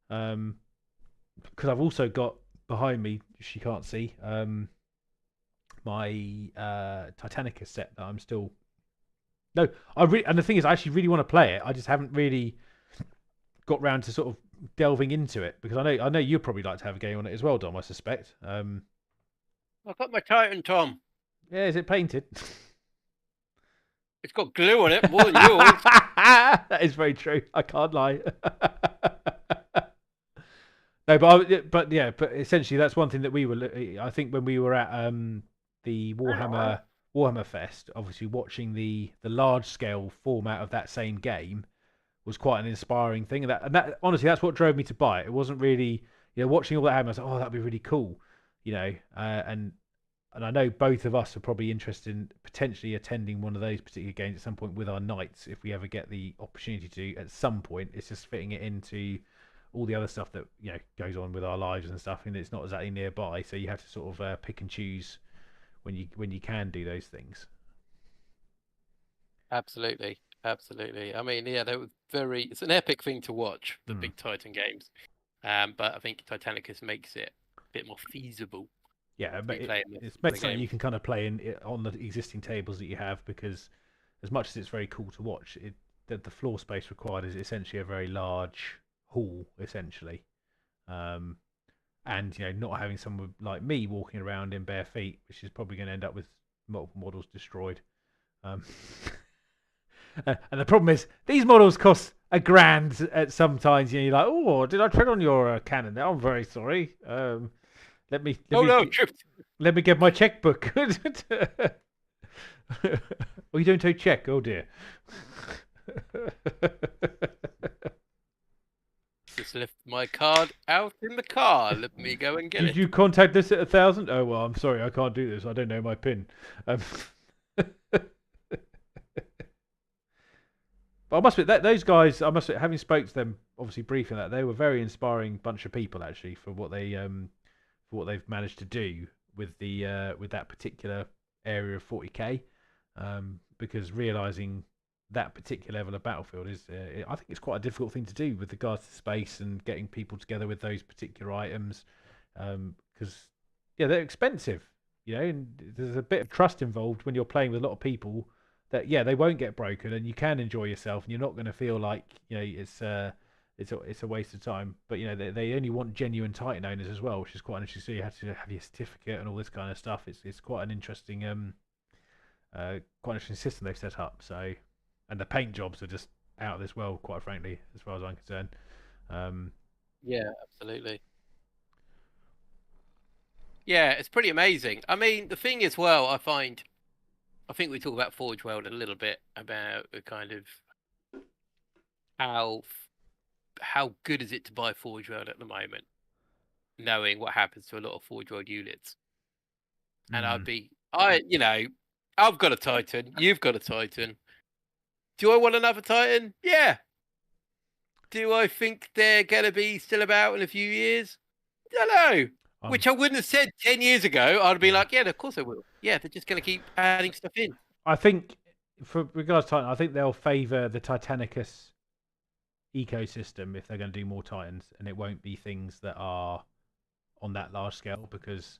Because I've also got behind me, she can't see, my Titanicus set that I'm still. No, and the thing is, I actually really want to play it. I just haven't really got round to sort of delving into it because I know you'd probably like to have a game on it as well, Dom. I suspect. I've got my Titan, Tom. Yeah, is it painted? It's got glue on it more than yours. That is very true. I can't lie. No, but essentially that's one thing that we were. I think when we were at the Warhammer Fest, obviously watching the large scale format of that same game was quite an inspiring thing, and that honestly that's what drove me to buy it. It wasn't really watching all that happen. I was like, oh, that'd be really cool, and I know both of us are probably interested in potentially attending one of those particular games at some point with our knights if we ever get the opportunity to. At some point, it's just fitting it into all the other stuff that goes on with our lives and stuff, and it's not exactly nearby, so you have to sort of pick and choose when you can do those things. Absolutely. I mean, yeah, they were it's an epic thing to watch, the big Titan games, but I think Titanicus makes it a bit more feasible. Yeah, but it's something you can kind of play on the existing tables that you have, because as much as it's very cool to watch, the floor space required is essentially a very large hall, essentially, and not having someone like me walking around in bare feet, which is probably going to end up with multiple models destroyed. And the problem is these models cost $1,000 at sometimes. You're like, oh, did I tread on your cannon? I'm very sorry. Let me get my checkbook. Oh, you don't take check. Oh dear. It's just left my card out in the car. Let me go and get Did it. you contact us at 1,000? Oh well, I'm sorry, I can't do this. I don't know my pin. But I must admit that those guys, I must admit, having spoke to them, obviously briefing that, they were a very inspiring bunch of people actually for what they've managed to do with that particular area of 40k. Because realizing that particular level of battlefield is, I think it's quite a difficult thing to do with regards to space and getting people together with those particular items. Because yeah, they're expensive, and there's a bit of trust involved when you're playing with a lot of people that they won't get broken and you can enjoy yourself and you're not going to feel like it's a waste of time. But they only want genuine Titan owners as well, which is quite interesting. So you have to have your certificate and all this kind of stuff. It's quite an interesting quite interesting system they've set up. So, and the paint jobs are just out of this world, quite frankly, as far as I'm concerned. Yeah, absolutely. Yeah, it's pretty amazing. I mean, the thing as well, I think we talk about Forge World a little bit about the kind of how good is it to buy Forge World at the moment, knowing what happens to a lot of Forge World units. And I've got a Titan, you've got a Titan. Do I want another Titan? Yeah. Do I think they're gonna be still about in a few years? I don't know. Which I wouldn't have said 10 years ago. I'd be like, yeah, of course I will. Yeah, they're just going to keep adding stuff in. I think, for regards to Titan, I think they'll favour the Titanicus ecosystem if they're going to do more Titans, and it won't be things that are on that large scale because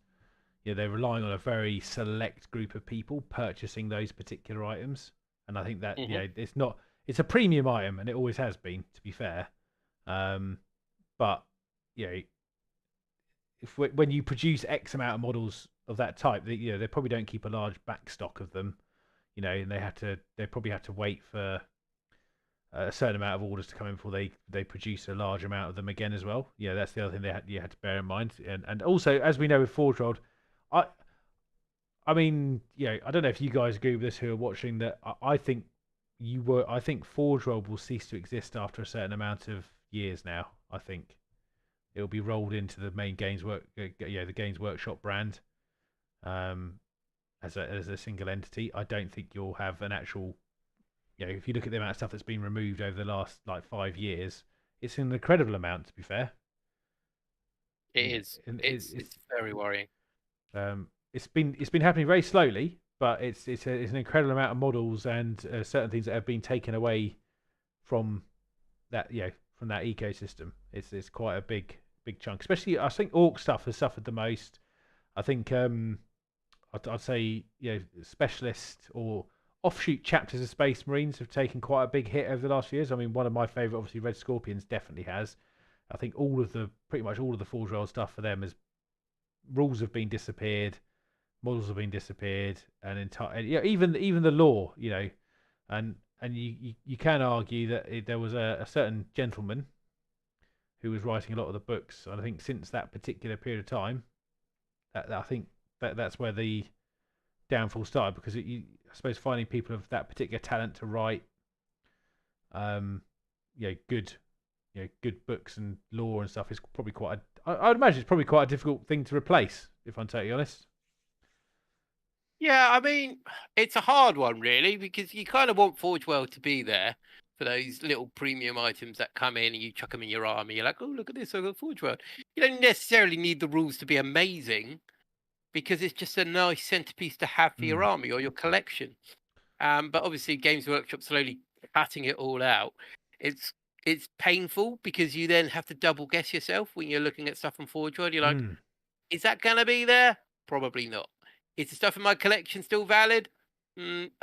they're relying on a very select group of people purchasing those particular items, and I think that it's a premium item, and it always has been, to be fair. But when you produce X amount of models of that type, they probably don't keep a large back stock of them, and they probably have to wait for a certain amount of orders to come in before they produce a large amount of them again as well. That's the other thing you had to bear in mind, and also, as we know with Forge World, I mean, I don't know if you guys agree with this who are watching that. I think Forge World will cease to exist after a certain amount of years now. I think it'll be rolled into the main the Games Workshop brand, as a single entity. I don't think you'll have an actual, if you look at the amount of stuff that's been removed over the last 5 years, it's an incredible amount. To be fair, it is. It's very worrying. It's been happening very slowly, but it's an incredible amount of models and certain things that have been taken away from that from that ecosystem. It's quite a big chunk. Especially, I think Orc stuff has suffered the most. I think I'd say specialist or offshoot chapters of Space Marines have taken quite a big hit over the last few years. I mean, one of my favourite, obviously, Red Scorpions definitely has. I think pretty much all of the Forge World stuff for them is rules have been disappeared, models have been disappeared, and even the lore, and you can argue that there was a certain gentleman who was writing a lot of the books, and I think since that particular period of time, I think that's where the downfall started, because I suppose finding people of that particular talent to write, good books and lore and stuff is probably I'd imagine it's probably quite a difficult thing to replace, if I'm totally honest. Yeah, I mean, it's a hard one, really, because you kind of want Forge World to be there for those little premium items that come in and you chuck them in your army. You're like, oh, look at this, I've got Forge World. You don't necessarily need the rules to be amazing because it's just a nice centerpiece to have for your army or your collection. But obviously, Games Workshop slowly cutting it all out. It's painful because you then have to double guess yourself when you're looking at stuff on Forge World. You're like, is that going to be there? Probably not. Is the stuff in my collection still valid?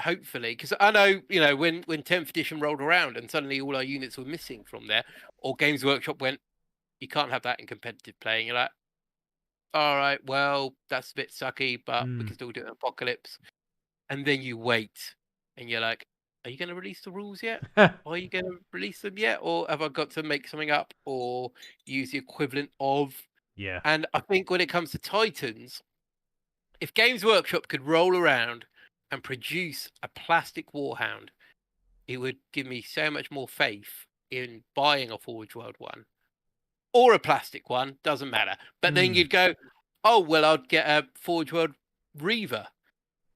Hopefully, because I know, when 10th edition rolled around and suddenly all our units were missing from there, or Games Workshop went, you can't have that in competitive playing. You're like, all right, well, that's a bit sucky, but we can still do it in Apocalypse. And then you wait, and you're like, are you going to release the rules yet? Are you going to release them yet? Or have I got to make something up or use the equivalent of? Yeah. And I think when it comes to Titans, if Games Workshop could roll around and produce a plastic Warhound, it would give me so much more faith in buying a Forge World one or a plastic one, doesn't matter. But then you'd go, oh well, I'd get a Forge World Reaver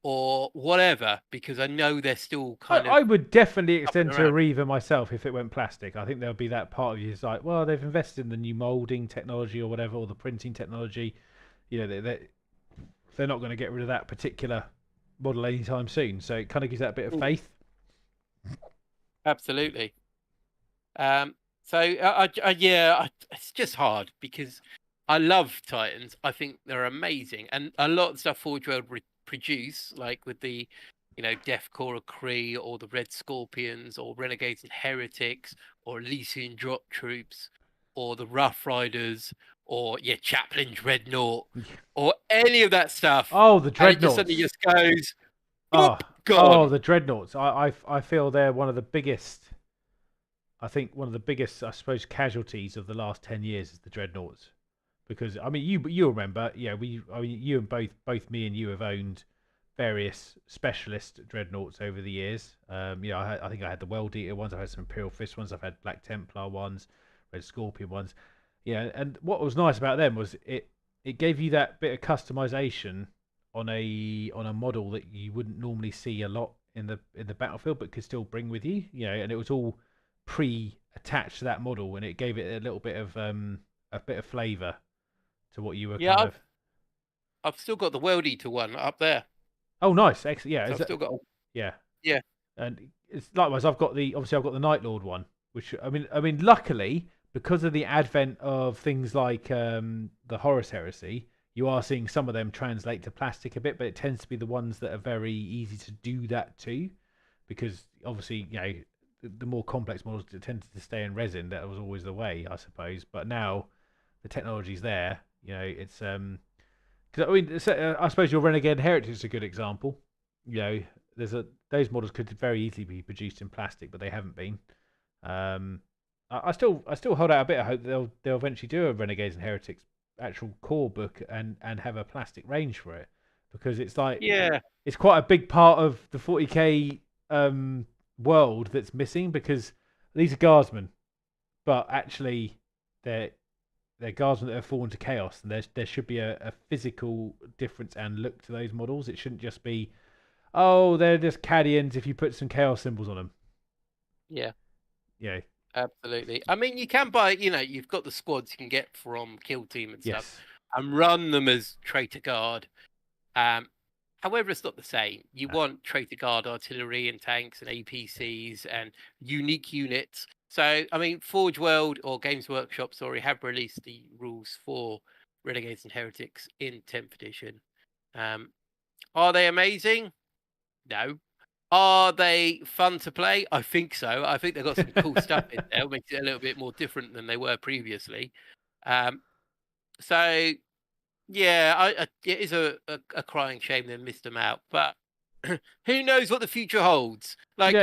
or whatever, because I know they're still kind of. I would definitely extend to a around. Reaver myself if it went plastic. I think there'll be that part of you is like, well, they've invested in the new molding technology or whatever, or the printing technology. You know, they're not going to get rid of that particular model anytime soon. So it kind of gives that a bit of faith. Absolutely. So it's just hard because I love Titans. I think they're amazing, and a lot of stuff Forge World produce, like with the, Death Korps Kree, or the Red Scorpions, or Renegades and Heretics, or Elysian Drop Troops, or the Rough Riders, or Chaplain Dreadnought, or any of that stuff. Oh, the And it Dreadnoughts. just suddenly just goes, Oh, gone. the Dreadnoughts. I feel they're one of the biggest. I think one of the biggest, I suppose, casualties of the last 10 years is the Dreadnoughts. Because I mean, you remember, you and both me and you have owned various specialist Dreadnoughts over the years. I think I had the World Eater ones, I had some Imperial Fist ones, I've had Black Templar ones, Red Scorpion ones. Yeah, and what was nice about them was it gave you that bit of customization on a model that you wouldn't normally see a lot in the battlefield, but could still bring with you. And it was all pre-attached to that model, and it gave it a little bit of flavour to what you were kind of. I've still got the World Eater one up there. Oh, nice, excellent. Yeah, so I've still got. Yeah. And it's likewise. I've got the Night Lord one, which I mean, luckily because of the advent of things like the Horus Heresy, you are seeing some of them translate to plastic a bit, but it tends to be the ones that are very easy to do that too, because obviously the more complex models tend to stay in resin. That was always the way, I suppose. But now the technology's there. It's because I suppose your Renegade Heritage is a good example. Those models could very easily be produced in plastic, but they haven't been. I still hold out a bit of hope that they'll eventually do a Renegades and Heretics actual core book and have a plastic range for it, because it's like it's quite a big part of the 40k world that's missing, because these are guardsmen, but actually they're guardsmen that have fallen to chaos, and there should be a physical difference and look to those models. It shouldn't just be, oh, they're just Cadians if you put some chaos symbols on them. Yeah, absolutely. I mean, you can buy, you've got the squads you can get from Kill Team and stuff, and run them as Traitor Guard. However, it's not the same. You want Traitor Guard artillery and tanks and APCs and unique units. So, I mean, Forge World or Games Workshop, have released the rules for Renegades and Heretics in 10th edition. Are they amazing? No. Are they fun to play? I think so. I think they've got some cool stuff in there. It makes it a little bit more different than they were previously. So, yeah, it is a crying shame they missed them out. But who knows what the future holds? Like,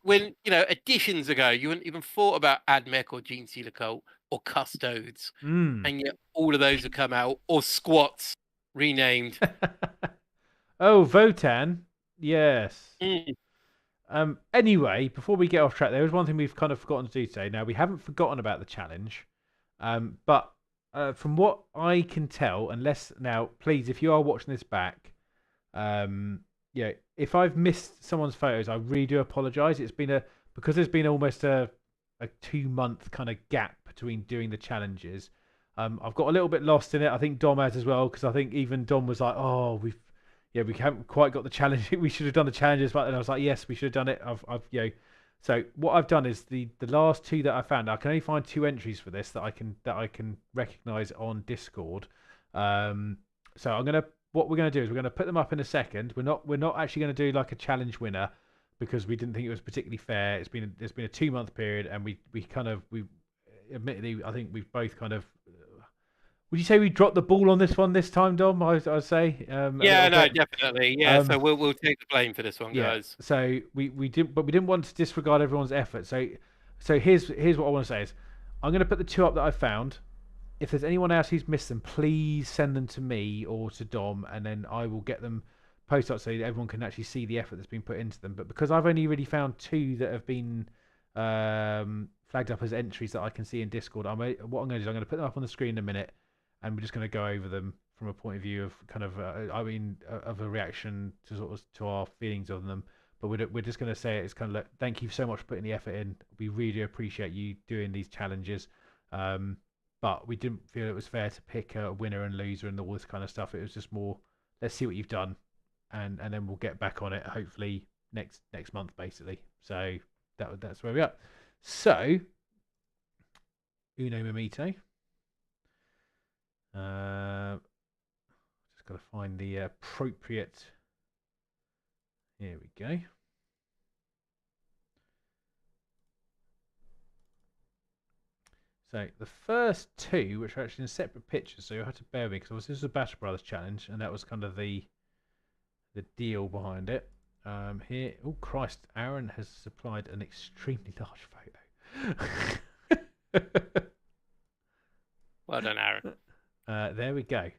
when editions ago, you wouldn't even thought about AdMech or Gene Stealer Cult or Custodes, and yet all of those have come out, or Squats renamed. Oh, Votan, yes. Anyway, before we get off track, there was one thing we've kind of forgotten to do today. Now, we haven't forgotten about the challenge, but from what I can tell, now, please, if you are watching this back, if I've missed someone's photos, I really do apologise. It's been because there's been almost a 2-month kind of gap between doing the challenges. I've got a little bit lost in it. I think Dom has as well, because I think even Dom was like, "Oh, we haven't quite got the challenge. We should have done the challenges." But then I was like, "Yes, we should have done it." So what I've done is the last 2 that I found. I can only find 2 entries for this that I can recognise on Discord. So what we're gonna do is we're gonna put them up in a second. We're not actually gonna do like a challenge winner, because we didn't think it was particularly fair. There's been a 2-month period, and we admittedly, I think we've both kind of. Would you say we dropped the ball on this one this time, Dom? I'd say. Definitely. Yeah. So we'll take the blame for this one, guys. So we didn't want to disregard everyone's effort. So here's what I want to say is, I'm going to put the 2 up that I found. If there's anyone else who's missed them, please send them to me or to Dom, and then I will get them posted up so that everyone can actually see the effort that's been put into them. But because I've only really found 2 that have been flagged up as entries that I can see in Discord. What I'm going to do is I'm going to put them up on the screen in a minute, and we're just going to go over them from a point of view of kind of, of a reaction to sort of to our feelings of them. But we're just going to say it's kind of like, thank you so much for putting the effort in. We really appreciate you doing these challenges. But we didn't feel it was fair to pick a winner and loser and all this kind of stuff. It was just more, let's see what you've done, and then we'll get back on it hopefully next month, basically. So that's where we are. So, uno momento. Just got to find the appropriate. Here we go. So the first two, which are actually in separate pictures, so you'll have to bear with me because this was a Battle Brothers challenge, and that was kind of the deal behind it. Here, oh Christ, Aaron has supplied an extremely large photo. Well done, Aaron. There we go.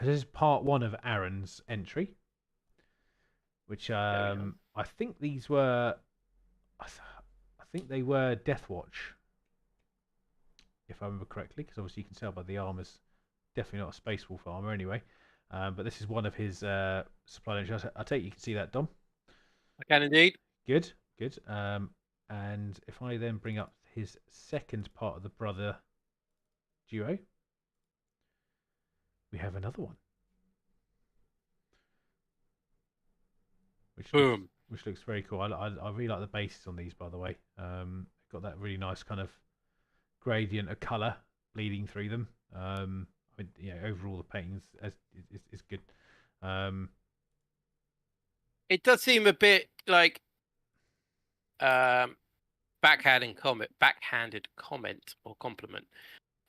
This is part one of Aaron's entry, which I think these were, I think they were Death Watch, if I remember correctly, because obviously you can tell by the armor's definitely not a Space Wolf armor anyway. But this is one of his supply entries. I take you can see that, Dom. I can indeed. Good. And if I then bring up his second part of the brother duo, we have another one. Which looks very cool. I really like the bases on these, by the way. Got that really nice kind of gradient of colour bleeding through them. Overall the painting is good. It does seem a bit like backhanded comment or compliment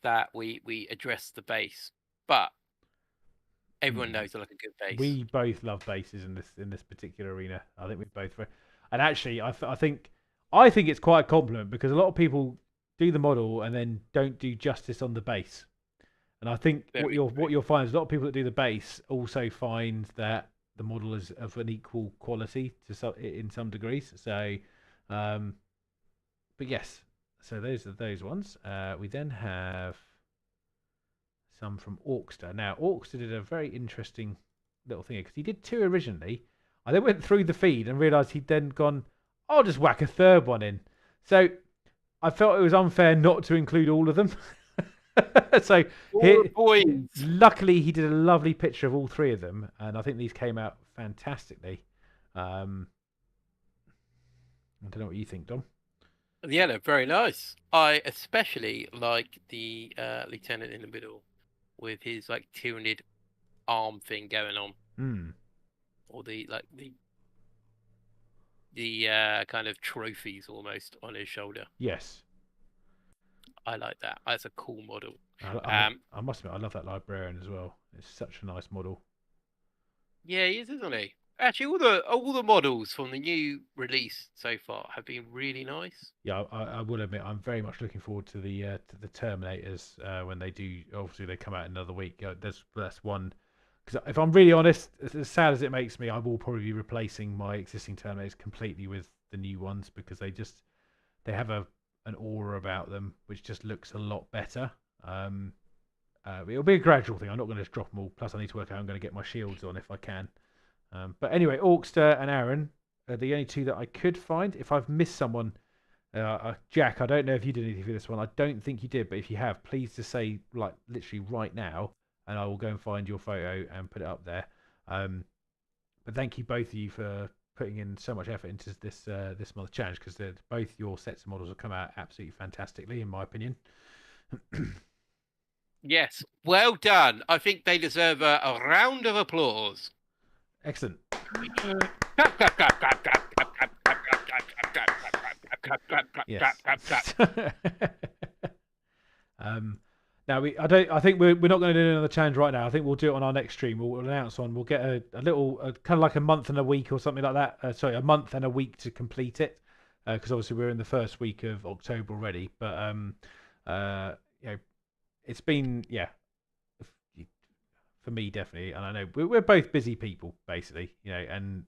that we address the base, but everyone knows I like a good base. We both love bases in this particular arena. I think we both, and actually I think it's quite a compliment because a lot of people do the model and then don't do justice on the base. And I think what you'll find is a lot of people that do the base also find that the model is of an equal quality in some degrees. So, but yes, so those are those ones. We then have some from Orkster. Now, Orkster did a very interesting little thing because he did two originally. I then went through the feed and realised he'd then gone, I'll just whack a third one in. So I felt it was unfair not to include all of them. So luckily he did a lovely picture of all three of them, and I think these came out fantastically. I don't know what you think, Dom. Yeah, they're very nice. I especially like the lieutenant in the middle with his like Tyranid arm thing going on, or the kind of trophies almost on his shoulder. Yes. I like that. That's a cool model. I must admit, I love that librarian as well. It's such a nice model. Yeah, he is, isn't he? Actually, all the models from the new release so far have been really nice. Yeah, I will admit, I'm very much looking forward to the Terminators when they do. Obviously, they come out another week. That's one. Because if I'm really honest, as sad as it makes me, I will probably be replacing my existing Terminators completely with the new ones because they have an aura about them which just looks a lot better. It'll be a gradual thing. I'm not going to just drop them all. Plus, I need to work out how I'm going to get my shields on if I can. But anyway, Orkster and Aaron are the only two that I could find. If I've missed someone, Jack, I don't know if you did anything for this one. I don't think you did, but if you have, please just say like literally right now, and I will go and find your photo and put it up there. But thank you both of you for putting in so much effort into this month's challenge because both your sets of models have come out absolutely fantastically, in my opinion. Yes, well done. I think they deserve a round of applause. Excellent. Yes. Now I think we're not going to do another challenge right now. I think we'll do it on our next stream. We'll announce one. We'll get a little kind of like a month and a week or something like that. Sorry, a month and a week to complete it, because obviously we're in the first week of October already. But it's been for me definitely, and I know we're both busy people basically, and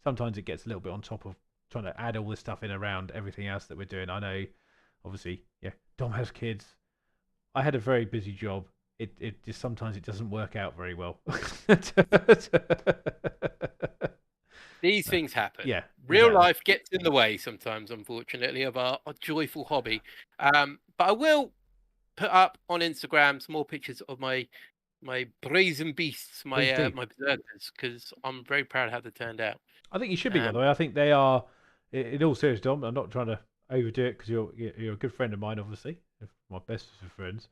sometimes it gets a little bit on top of trying to add all this stuff in around everything else that we're doing. I know, obviously, yeah, Dom has kids. I had a very busy job. It just sometimes it doesn't work out very well. These things happen. Yeah, Real exactly. life gets in the way sometimes, unfortunately, of our joyful hobby. But I will put up on Instagram some more pictures of my brazen beasts, Please do. my berserkers, because I'm very proud of how they turned out. I think you should be, by the way. I think they are, in all seriousness, Dom. I'm not trying to overdo it because you're a good friend of mine, obviously, my best of friends.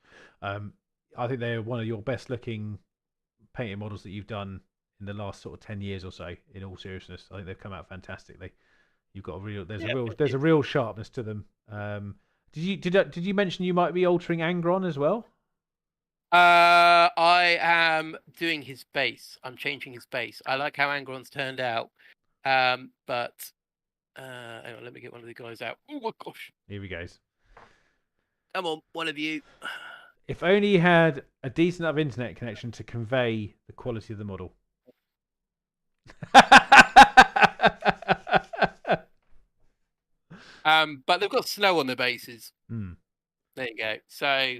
I think they're one of your best looking painting models that you've done in the last sort of 10 years or so. In all seriousness, I think they've come out fantastically. You've got there's a real sharpness to them. Did you mention you might be altering Angron as well? I am doing his base. I'm changing his base. I like how Angron's turned out. But hang on, let me get one of the guys out. Oh my gosh. Here he goes. Come on, one of you. If only you had a decent enough internet connection to convey the quality of the model. But they've got snow on their bases. Mm. There you go. So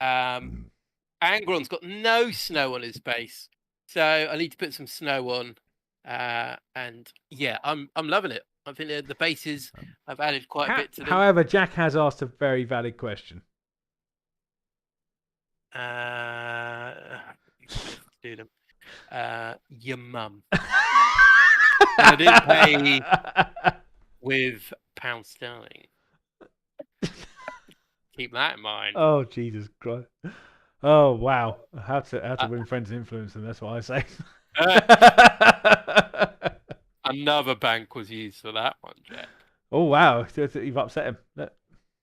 Angron's got no snow on his base. So I need to put some snow on. And yeah, I'm loving it. I think the bases I've added quite a bit to them. However, Jack has asked a very valid question. Do them. Your mum. I didn't pay with pound sterling. Keep that in mind. Oh Jesus Christ! Oh wow! How to win friends and influence them? That's what I say. Another bank was used for that one, Jack. Oh wow! You've upset him. Look,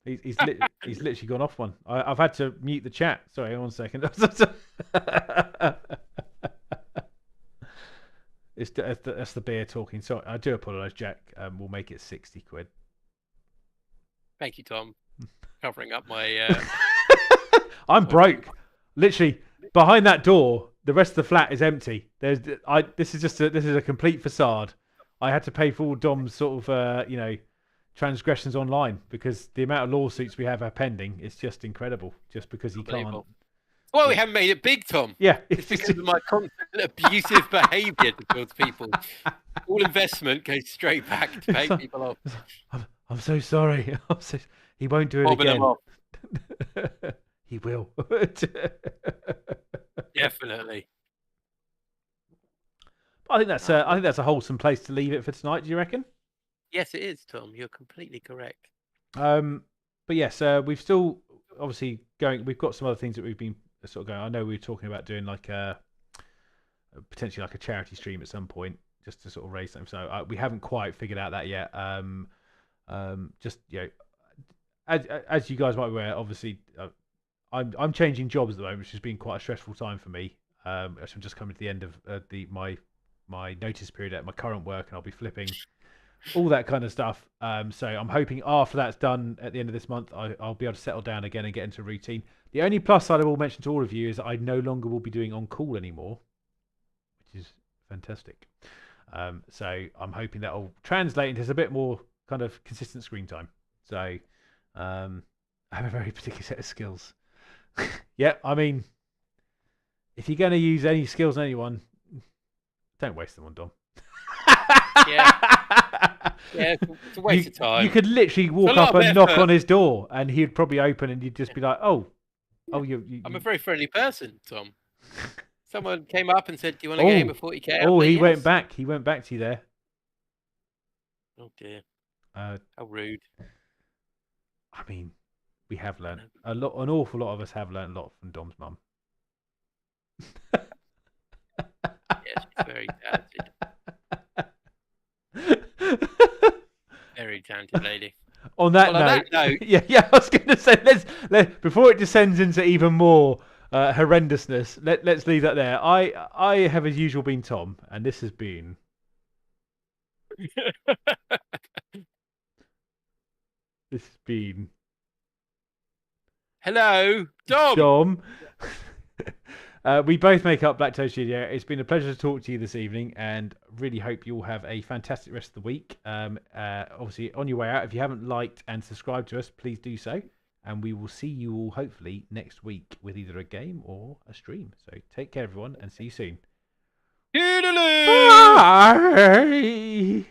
he's literally gone off one. I've had to mute the chat. Sorry, 1 second. That's the beer talking. Sorry, I do apologise, Jack. We'll make it 60 quid. Thank you, Tom. Covering up my. I'm broke. Literally behind that door, the rest of the flat is empty. This is a complete facade. I had to pay for all Dom's sort of transgressions online because the amount of lawsuits we have pending is just incredible. Just because he can't. Well, we haven't made it big, Tom. Yeah, it's because of my constant abusive behaviour towards people. All investment goes straight back to pay people off. I'm so sorry. He won't do it again. He will. Definitely. I think that's a wholesome place to leave it for tonight. Do you reckon? Yes, it is, Tom. You're completely correct. But yes, we've still obviously going. We've got some other things that we've been sort of going. I know we were talking about doing like potentially like a charity stream at some point, just to sort of raise something. So we haven't quite figured out that yet. Just as you guys might be aware, obviously I'm changing jobs at the moment, which has been quite a stressful time for me. I'm just coming to the end of my notice period at my current work, and I'll be flipping all that kind of stuff. So I'm hoping after that's done at the end of this month, I'll be able to settle down again and get into routine. The only plus side I will mention to all of you is I no longer will be doing on call anymore, which is fantastic. So I'm hoping that will translate into a bit more kind of consistent screen time. So I have a very particular set of skills. Yeah, I mean, if you're going to use any skills on anyone, don't waste them on Dom. Yeah, it's a waste of time. You could literally walk up and knock on his door, and he'd probably open, and you'd just be like, "Oh, I'm a very friendly person, Tom." Someone came up and said, "Do you want a game of 40k?" Oh, he went back. He went back to you there. Oh dear. How rude. I mean, we have learned a lot. An awful lot of us have learned a lot from Dom's mum. Yeah, she's very talented. Very talented lady. On that note, yeah, I was going to say let's before it descends into even more horrendousness. Let's leave that there. I have as usual been Tom, and this has been. This has been. Hello, Dom. Dom. We both make up Black Toe Studio. It's been a pleasure to talk to you this evening, and really hope you all have a fantastic rest of the week. Obviously, on your way out, if you haven't liked and subscribed to us, please do so. And we will see you all hopefully next week with either a game or a stream. So take care, everyone, and see you soon. Toodaloo! Bye.